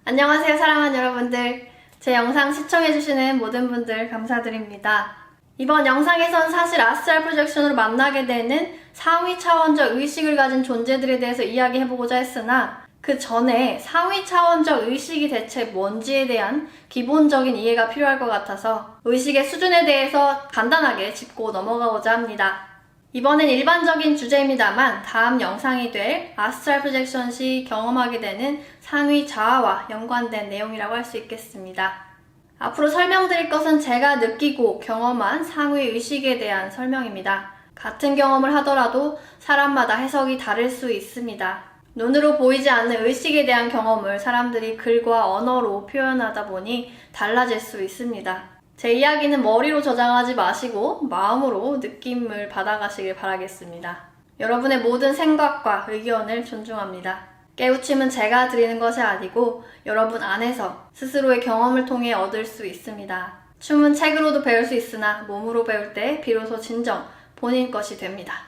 안녕하세요 사랑하는 여러분들. 제 영상 시청해주시는 모든 분들 감사드립니다. 이번 영상에선 사실 아스트랄 프로젝션으로 만나게 되는 상위 차원적 의식을 가진 존재들에 대해서 이야기해보고자 했으나 그 전에 상위 차원적 의식이 대체 뭔지에 대한 기본적인 이해가 필요할 것 같아서 의식의 수준에 대해서 간단하게 짚고 넘어가고자 합니다. 이번엔 일반적인 주제입니다만 다음 영상이 될 아스트랄 프로젝션 시 경험하게 되는 상위 자아와 연관된 내용이라고 할 수 있겠습니다. 앞으로 설명드릴 것은 제가 느끼고 경험한 상위 의식에 대한 설명입니다. 같은 경험을 하더라도 사람마다 해석이 다를 수 있습니다. 눈으로 보이지 않는 의식에 대한 경험을 사람들이 글과 언어로 표현하다 보니 달라질 수 있습니다. 제 이야기는 머리로 저장하지 마시고 마음으로 느낌을 받아가시길 바라겠습니다. 여러분의 모든 생각과 의견을 존중합니다. 깨우침은 제가 드리는 것이 아니고 여러분 안에서 스스로의 경험을 통해 얻을 수 있습니다. 춤은 책으로도 배울 수 있으나 몸으로 배울 때 비로소 진정 본인 것이 됩니다.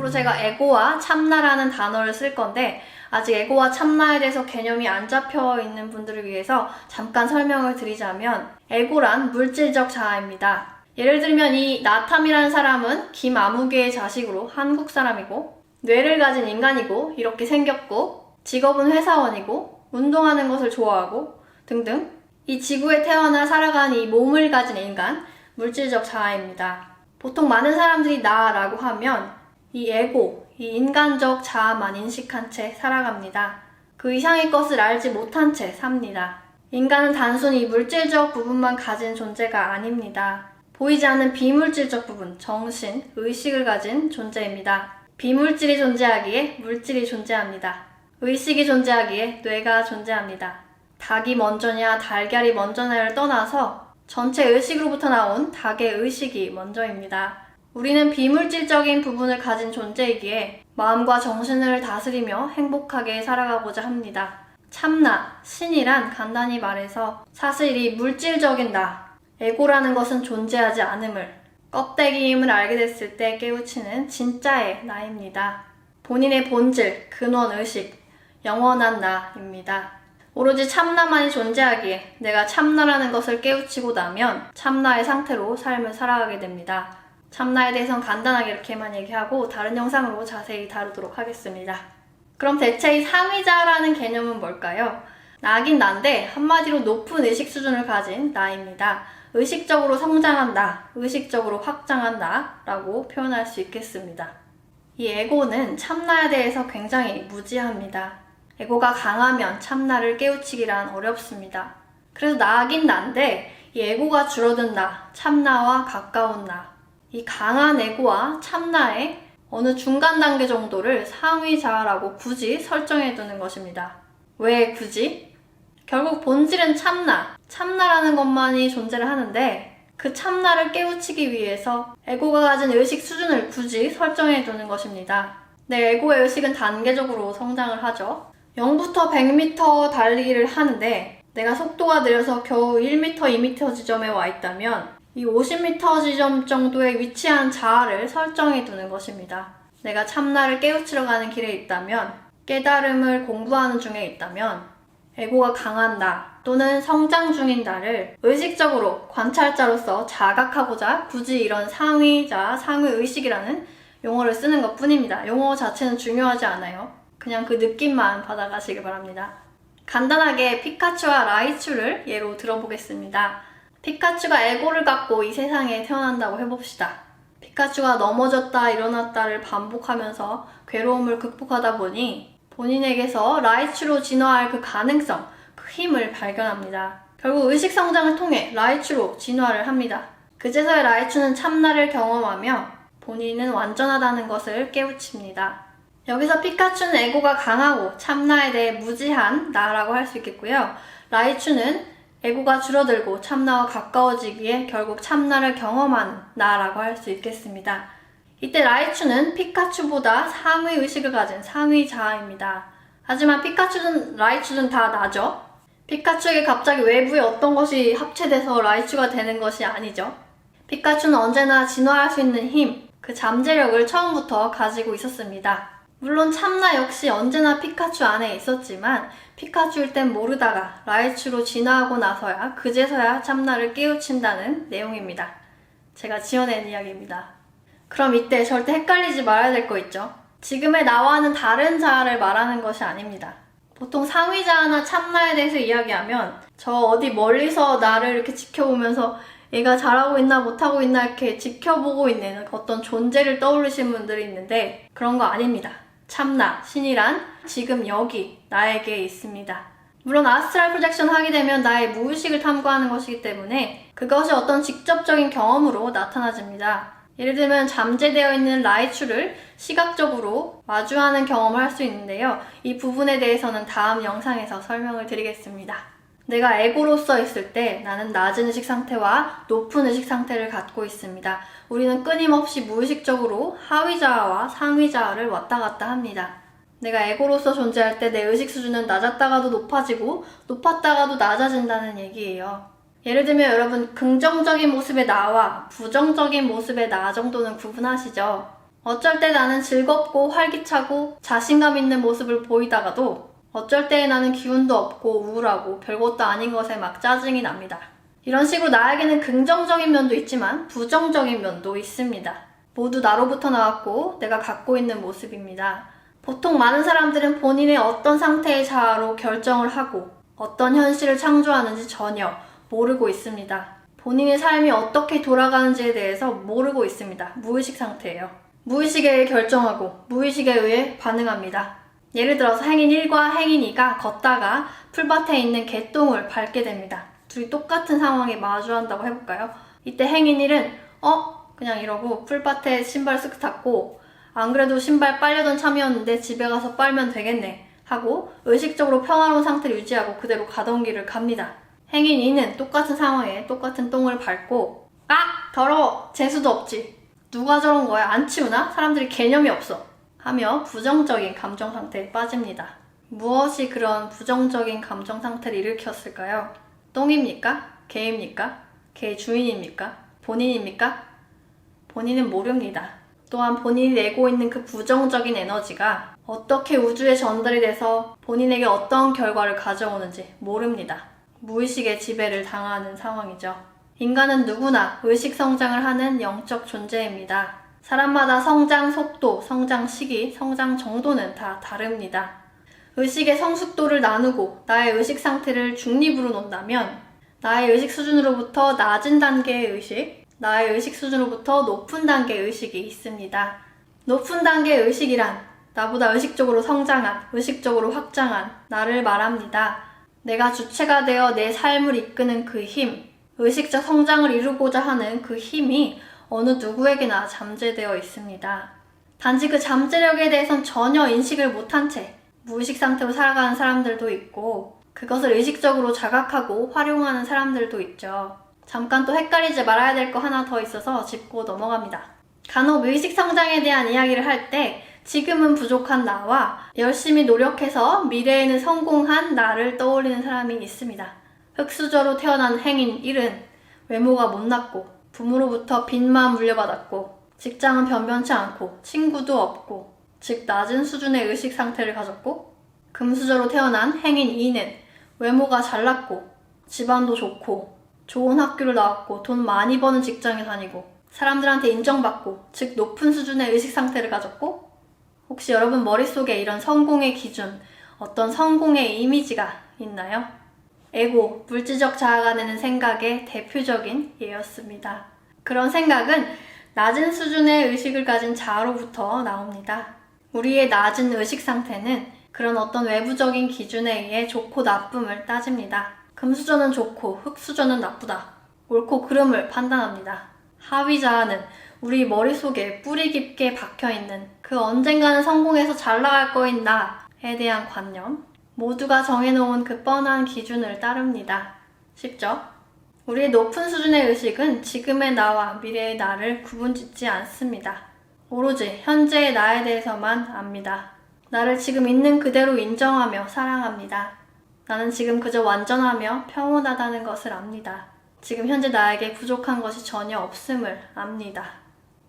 앞으로 제가 에고와 참나라는 단어를 쓸 건데 아직 에고와 참나에 대해서 개념이 안 잡혀 있는 분들을 위해서 잠깐 설명을 드리자면 에고란 물질적 자아입니다. 예를 들면 이 나탐이라는 사람은 김아무개의 자식으로 한국 사람이고 뇌를 가진 인간이고 이렇게 생겼고 직업은 회사원이고 운동하는 것을 좋아하고 등등 이 지구에 태어나 살아가는 이 몸을 가진 인간, 물질적 자아입니다. 보통 많은 사람들이 나라고 하면 이 에고, 이 인간적 자아만 인식한 채 살아갑니다. 그 이상의 것을 알지 못한 채 삽니다. 인간은 단순히 물질적 부분만 가진 존재가 아닙니다. 보이지 않는 비물질적 부분, 정신, 의식을 가진 존재입니다. 비물질이 존재하기에 물질이 존재합니다. 의식이 존재하기에 뇌가 존재합니다. 닭이 먼저냐 달걀이 먼저냐를 떠나서 전체 의식으로부터 나온 닭의 의식이 먼저입니다. 우리는 비물질적인 부분을 가진 존재이기에 마음과 정신을 다스리며 행복하게 살아가고자 합니다. 참나, 신이란 간단히 말해서 사실 이 물질적인 나, 에고라는 것은 존재하지 않음을, 껍데기임을 알게 됐을 때 깨우치는 진짜의 나입니다. 본인의 본질, 근원 의식, 영원한 나입니다. 오로지 참나만이 존재하기에 내가 참나라는 것을 깨우치고 나면 참나의 상태로 삶을 살아가게 됩니다. 참나에 대해서는 간단하게 이렇게만 얘기하고 다른 영상으로 자세히 다루도록 하겠습니다. 그럼 대체 이 상위자라는 개념은 뭘까요? 나긴 난데 한마디로 높은 의식 수준을 가진 나입니다. 의식적으로 성장한 나, 의식적으로 확장한 나라고 표현할 수 있겠습니다. 이 에고는 참나에 대해서 굉장히 무지합니다. 에고가 강하면 참나를 깨우치기란 어렵습니다. 그래서 나긴 난데 이 에고가 줄어든 나, 참나와 가까운 나, 이 강한 에고와 참나의 어느 중간 단계 정도를 상위자아라고 굳이 설정해 두는 것입니다. 왜 굳이? 결국 본질은 참나, 참나라는 것만이 존재를 하는데 그 참나를 깨우치기 위해서 에고가 가진 의식 수준을 굳이 설정해 두는 것입니다. 내 에고의 의식은 단계적으로 성장을 하죠. 0부터 100m 달리기를 하는데 내가 속도가 느려서 겨우 1m, 2m 지점에 와 있다면 이 50m 지점 정도에 위치한 자아를 설정해 두는 것입니다. 내가 참나를 깨우치러 가는 길에 있다면, 깨달음을 공부하는 중에 있다면, 에고가 강한 나 또는 성장 중인 나를 의식적으로 관찰자로서 자각하고자 굳이 이런 상위자, 상위의식이라는 용어를 쓰는 것 뿐입니다. 용어 자체는 중요하지 않아요. 그냥 그 느낌만 받아가시길 바랍니다. 간단하게 피카츄와 라이츄를 예로 들어보겠습니다. 피카츄가 에고를 갖고 이 세상에 태어난다고 해봅시다. 피카츄가 넘어졌다 일어났다를 반복하면서 괴로움을 극복하다 보니 본인에게서 라이츄로 진화할 그 가능성, 그 힘을 발견합니다. 결국 의식 성장을 통해 라이츄로 진화를 합니다. 그제서야 라이츄는 참나를 경험하며 본인은 완전하다는 것을 깨우칩니다. 여기서 피카츄는 에고가 강하고 참나에 대해 무지한 나라고 할 수 있겠고요. 라이츄는 에고가 줄어들고 참나와 가까워지기에 결국 참나를 경험하는 나라고 할 수 있겠습니다. 이때 라이츄는 피카츄보다 상위 의식을 가진 상위 자아입니다. 하지만 피카츄든 라이츄든 다 나죠? 피카츄에게 갑자기 외부의 어떤 것이 합체돼서 라이츄가 되는 것이 아니죠. 피카츄는 언제나 진화할 수 있는 힘, 그 잠재력을 처음부터 가지고 있었습니다. 물론 참나 역시 언제나 피카츄 안에 있었지만 피카츄일 땐 모르다가 라이츄로 진화하고 나서야 그제서야 참나를 깨우친다는 내용입니다. 제가 지어낸 이야기입니다. 그럼 이때 절대 헷갈리지 말아야 될 거 있죠? 지금의 나와는 다른 자아를 말하는 것이 아닙니다. 보통 상위자아나 참나에 대해서 이야기하면 저 어디 멀리서 나를 이렇게 지켜보면서 얘가 잘하고 있나 못하고 있나 이렇게 지켜보고 있는 어떤 존재를 떠올리시는 분들이 있는데 그런 거 아닙니다. 참나, 신이란 지금 여기 나에게 있습니다. 물론 아스트랄 프로젝션 하게 되면 나의 무의식을 탐구하는 것이기 때문에 그것이 어떤 직접적인 경험으로 나타나집니다. 예를 들면 잠재되어 있는 라이츄를 시각적으로 마주하는 경험을 할 수 있는데요. 이 부분에 대해서는 다음 영상에서 설명을 드리겠습니다. 내가 에고로서 있을 때 나는 낮은 의식 상태와 높은 의식 상태를 갖고 있습니다. 우리는 끊임없이 무의식적으로 하위자아와 상위자아를 왔다 갔다 합니다. 내가 에고로서 존재할 때 내 의식 수준은 낮았다가도 높아지고 높았다가도 낮아진다는 얘기예요. 예를 들면 여러분 긍정적인 모습의 나와 부정적인 모습의 나 정도는 구분하시죠? 어쩔 때 나는 즐겁고 활기차고 자신감 있는 모습을 보이다가도 어쩔 때 나는 기운도 없고 우울하고 별것도 아닌 것에 막 짜증이 납니다. 이런 식으로 나에게는 긍정적인 면도 있지만 부정적인 면도 있습니다. 모두 나로부터 나왔고 내가 갖고 있는 모습입니다. 보통 많은 사람들은 본인의 어떤 상태의 자아로 결정을 하고 어떤 현실을 창조하는지 전혀 모르고 있습니다. 본인의 삶이 어떻게 돌아가는지에 대해서 모르고 있습니다. 무의식 상태예요. 무의식에 의해 결정하고 무의식에 의해 반응합니다. 예를 들어서 행인 1과 행인 2가 걷다가 풀밭에 있는 개똥을 밟게 됩니다. 둘이 똑같은 상황에 마주한다고 해볼까요? 이때 행인 1은 그냥 이러고 풀밭에 신발 쓱 닦고 안 그래도 신발 빨려던 참이었는데 집에 가서 빨면 되겠네 하고 의식적으로 평화로운 상태를 유지하고 그대로 가던 길을 갑니다. 행인 2는 똑같은 상황에 똑같은 똥을 밟고 더러워! 재수도 없지. 누가 저런 거야? 안 치우나? 사람들이 개념이 없어. 하며 부정적인 감정 상태에 빠집니다. 무엇이 그런 부정적인 감정 상태를 일으켰을까요? 똥입니까? 개입니까? 개의 주인입니까? 본인입니까? 본인은 모릅니다. 또한 본인이 내고 있는 그 부정적인 에너지가 어떻게 우주에 전달이 돼서 본인에게 어떤 결과를 가져오는지 모릅니다. 무의식의 지배를 당하는 상황이죠. 인간은 누구나 의식 성장을 하는 영적 존재입니다. 사람마다 성장 속도, 성장 시기, 성장 정도는 다 다릅니다. 의식의 성숙도를 나누고 나의 의식 상태를 중립으로 놓는다면 나의 의식 수준으로부터 낮은 단계의 의식, 나의 의식 수준으로부터 높은 단계의 의식이 있습니다. 높은 단계의 의식이란 나보다 의식적으로 성장한, 의식적으로 확장한 나를 말합니다. 내가 주체가 되어 내 삶을 이끄는 그 힘, 의식적 성장을 이루고자 하는 그 힘이 어느 누구에게나 잠재되어 있습니다. 단지 그 잠재력에 대해선 전혀 인식을 못한 채 무의식 상태로 살아가는 사람들도 있고 그것을 의식적으로 자각하고 활용하는 사람들도 있죠. 잠깐 또 헷갈리지 말아야 될 거 하나 더 있어서 짚고 넘어갑니다. 간혹 의식 성장에 대한 이야기를 할 때 지금은 부족한 나와 열심히 노력해서 미래에는 성공한 나를 떠올리는 사람이 있습니다. 흙수저로 태어난 행인 1은 외모가 못났고 부모로부터 빚만 물려받았고 직장은 변변치 않고 친구도 없고 즉 낮은 수준의 의식 상태를 가졌고 금수저로 태어난 행인 2는 외모가 잘났고 집안도 좋고 좋은 학교를 나왔고 돈 많이 버는 직장에 다니고 사람들한테 인정받고 즉 높은 수준의 의식 상태를 가졌고 혹시 여러분 머릿속에 이런 성공의 기준, 어떤 성공의 이미지가 있나요? 에고, 물질적 자아가 내는 생각의 대표적인 예였습니다. 그런 생각은 낮은 수준의 의식을 가진 자아로부터 나옵니다. 우리의 낮은 의식 상태는 그런 어떤 외부적인 기준에 의해 좋고 나쁨을 따집니다. 금수저는 좋고 흙수저는 나쁘다. 옳고 그름을 판단합니다. 하위자아는 우리 머릿속에 뿌리 깊게 박혀있는 그 언젠가는 성공해서 잘 나갈 거인 나에 대한 관념, 모두가 정해놓은 그 뻔한 기준을 따릅니다. 쉽죠? 우리의 높은 수준의 의식은 지금의 나와 미래의 나를 구분짓지 않습니다. 오로지 현재의 나에 대해서만 압니다. 나를 지금 있는 그대로 인정하며 사랑합니다. 나는 지금 그저 완전하며 평온하다는 것을 압니다. 지금 현재 나에게 부족한 것이 전혀 없음을 압니다.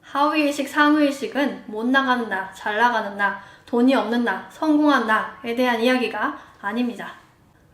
하위의식, 상위의식은 못 나가는 나, 잘 나가는 나, 돈이 없는 나, 성공한 나에 대한 이야기가 아닙니다.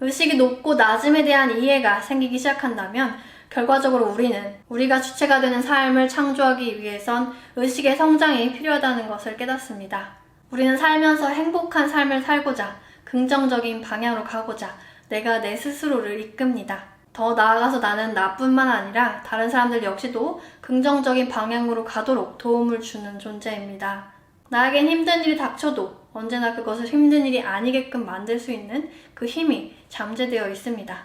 의식이 높고 낮음에 대한 이해가 생기기 시작한다면 결과적으로 우리는 우리가 주체가 되는 삶을 창조하기 위해선 의식의 성장이 필요하다는 것을 깨닫습니다. 우리는 살면서 행복한 삶을 살고자 긍정적인 방향으로 가고자 내가 내 스스로를 이끕니다. 더 나아가서 나는 나뿐만 아니라 다른 사람들 역시도 긍정적인 방향으로 가도록 도움을 주는 존재입니다. 나에겐 힘든 일이 닥쳐도 언제나 그것을 힘든 일이 아니게끔 만들 수 있는 그 힘이 잠재되어 있습니다.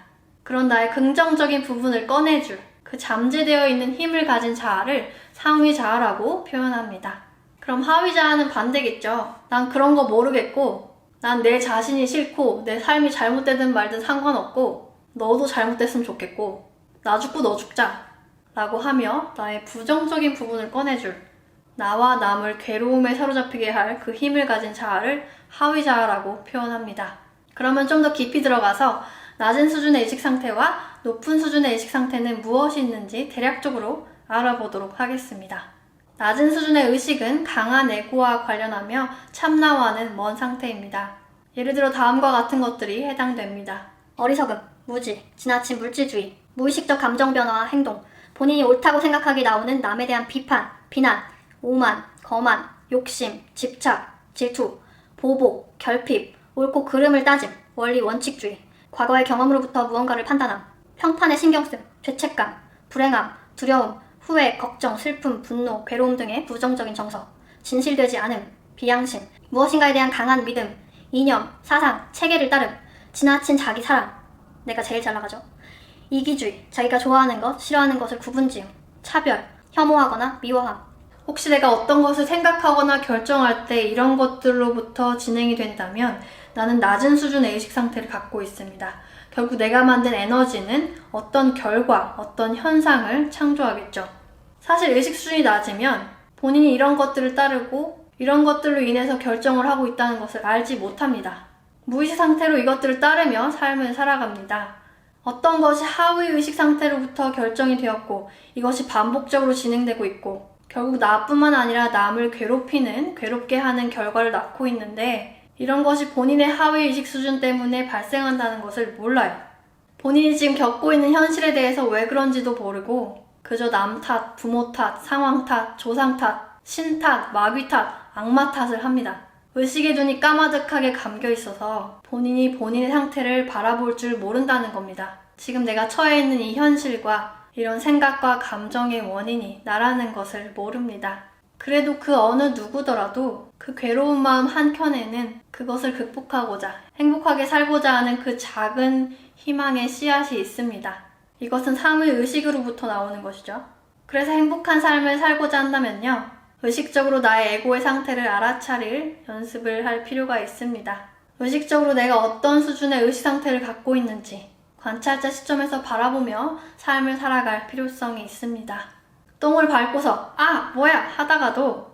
그런 나의 긍정적인 부분을 꺼내줄 그 잠재되어 있는 힘을 가진 자아를 상위 자아라고 표현합니다. 그럼 하위 자아는 반대겠죠. 난 그런 거 모르겠고 난 내 자신이 싫고 내 삶이 잘못되든 말든 상관없고 너도 잘못됐으면 좋겠고 나 죽고 너 죽자 라고 하며 나의 부정적인 부분을 꺼내줄 나와 남을 괴로움에 사로잡히게 할 그 힘을 가진 자아를 하위 자아라고 표현합니다. 그러면 좀 더 깊이 들어가서 낮은 수준의 의식 상태와 높은 수준의 의식 상태는 무엇이 있는지 대략적으로 알아보도록 하겠습니다. 낮은 수준의 의식은 강한 에고와 관련하며 참나와는 먼 상태입니다. 예를 들어 다음과 같은 것들이 해당됩니다. 어리석음, 무지, 지나친 물질주의, 무의식적 감정 변화와 행동, 본인이 옳다고 생각하기 나오는 남에 대한 비판, 비난, 오만, 거만, 욕심, 집착, 질투, 보복, 결핍, 옳고 그름을 따짐, 원리 원칙주의, 과거의 경험으로부터 무언가를 판단함, 평판에 신경씀, 죄책감, 불행함, 두려움, 후회, 걱정, 슬픔, 분노, 괴로움 등의 부정적인 정서, 진실되지 않음, 비양심, 무엇인가에 대한 강한 믿음, 이념, 사상, 체계를 따름, 지나친 자기 사랑, 내가 제일 잘 나가죠. 이기주의, 자기가 좋아하는 것, 싫어하는 것을 구분지음, 차별, 혐오하거나 미워함. 혹시 내가 어떤 것을 생각하거나 결정할 때 이런 것들로부터 진행이 된다면 나는 낮은 수준의 의식 상태를 갖고 있습니다. 결국 내가 만든 에너지는 어떤 결과, 어떤 현상을 창조하겠죠. 사실 의식 수준이 낮으면 본인이 이런 것들을 따르고 이런 것들로 인해서 결정을 하고 있다는 것을 알지 못합니다. 무의식 상태로 이것들을 따르며 삶을 살아갑니다. 어떤 것이 하위 의식 상태로부터 결정이 되었고 이것이 반복적으로 진행되고 있고 결국 나뿐만 아니라 남을 괴롭게 하는 결과를 낳고 있는데 이런 것이 본인의 하위 의식 수준 때문에 발생한다는 것을 몰라요. 본인이 지금 겪고 있는 현실에 대해서 왜 그런지도 모르고 그저 남 탓, 부모 탓, 상황 탓, 조상 탓, 신 탓, 마귀 탓, 악마 탓을 합니다. 의식의 눈이 까마득하게 감겨 있어서 본인이 본인의 상태를 바라볼 줄 모른다는 겁니다. 지금 내가 처해 있는 이 현실과 이런 생각과 감정의 원인이 나라는 것을 모릅니다. 그래도 그 어느 누구더라도 그 괴로운 마음 한켠에는 그것을 극복하고자 행복하게 살고자 하는 그 작은 희망의 씨앗이 있습니다. 이것은 상위 의식으로부터 나오는 것이죠. 그래서 행복한 삶을 살고자 한다면요. 의식적으로 나의 에고의 상태를 알아차릴 연습을 할 필요가 있습니다. 의식적으로 내가 어떤 수준의 의식 상태를 갖고 있는지 관찰자 시점에서 바라보며 삶을 살아갈 필요성이 있습니다. 똥을 밟고서 뭐야 하다가도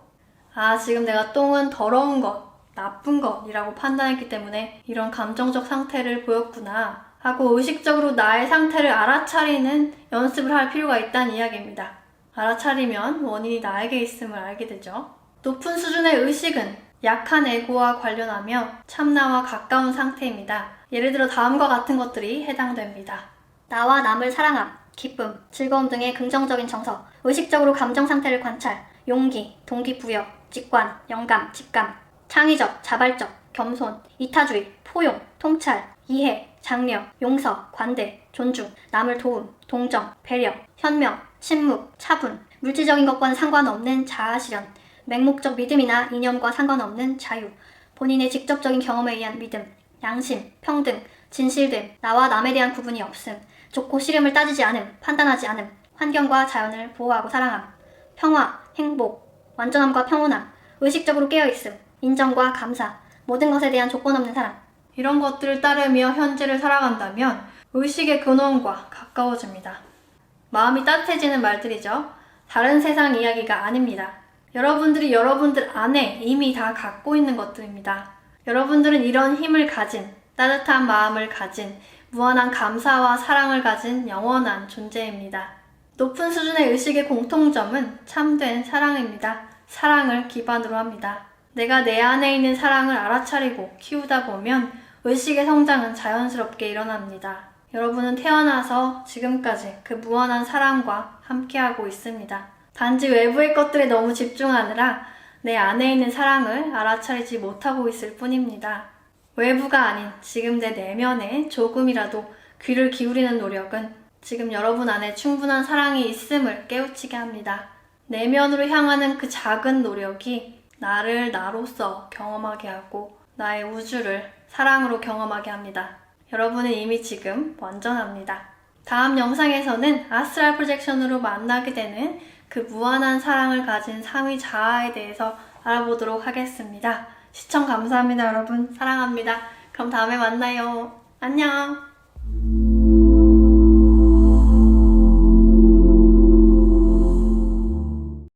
지금 내가 똥은 더러운 것, 나쁜 것이라고 판단했기 때문에 이런 감정적 상태를 보였구나 하고 의식적으로 나의 상태를 알아차리는 연습을 할 필요가 있다는 이야기입니다. 알아차리면 원인이 나에게 있음을 알게 되죠. 높은 수준의 의식은 약한 에고와 관련하며 참나와 가까운 상태입니다. 예를 들어 다음과 같은 것들이 해당됩니다. 나와 남을 사랑함, 기쁨, 즐거움 등의 긍정적인 정서, 의식적으로 감정 상태를 관찰, 용기, 동기부여, 직관, 영감, 직감, 창의적, 자발적, 겸손, 이타주의, 포용, 통찰, 이해, 장려, 용서, 관대, 존중, 남을 도움, 동정, 배려, 현명, 침묵, 차분, 물질적인 것과는 상관없는 자아실현, 맹목적 믿음이나 이념과 상관없는 자유, 본인의 직접적인 경험에 의한 믿음, 양심, 평등, 진실됨, 나와 남에 대한 구분이 없음, 좋고 싫음을 따지지 않음, 판단하지 않음, 환경과 자연을 보호하고 사랑함, 평화, 행복, 완전함과 평온함, 의식적으로 깨어있음, 인정과 감사, 모든 것에 대한 조건 없는 사랑. 이런 것들을 따르며 현재를 살아간다면 의식의 근원과 가까워집니다. 마음이 따뜻해지는 말들이죠. 다른 세상 이야기가 아닙니다. 여러분들이 여러분들 안에 이미 다 갖고 있는 것들입니다. 여러분들은 이런 힘을 가진, 따뜻한 마음을 가진, 무한한 감사와 사랑을 가진 영원한 존재입니다. 높은 수준의 의식의 공통점은 참된 사랑입니다. 사랑을 기반으로 합니다. 내가 내 안에 있는 사랑을 알아차리고 키우다 보면 의식의 성장은 자연스럽게 일어납니다. 여러분은 태어나서 지금까지 그 무한한 사랑과 함께하고 있습니다. 단지 외부의 것들에 너무 집중하느라 내 안에 있는 사랑을 알아차리지 못하고 있을 뿐입니다. 외부가 아닌 지금 내 내면에 조금이라도 귀를 기울이는 노력은 지금 여러분 안에 충분한 사랑이 있음을 깨우치게 합니다. 내면으로 향하는 그 작은 노력이 나를 나로서 경험하게 하고 나의 우주를 사랑으로 경험하게 합니다. 여러분은 이미 지금 완전합니다. 다음 영상에서는 아스트랄 프로젝션으로 만나게 되는 그 무한한 사랑을 가진 상위 자아에 대해서 알아보도록 하겠습니다. 시청 감사합니다, 여러분. 사랑합니다. 그럼 다음에 만나요. 안녕!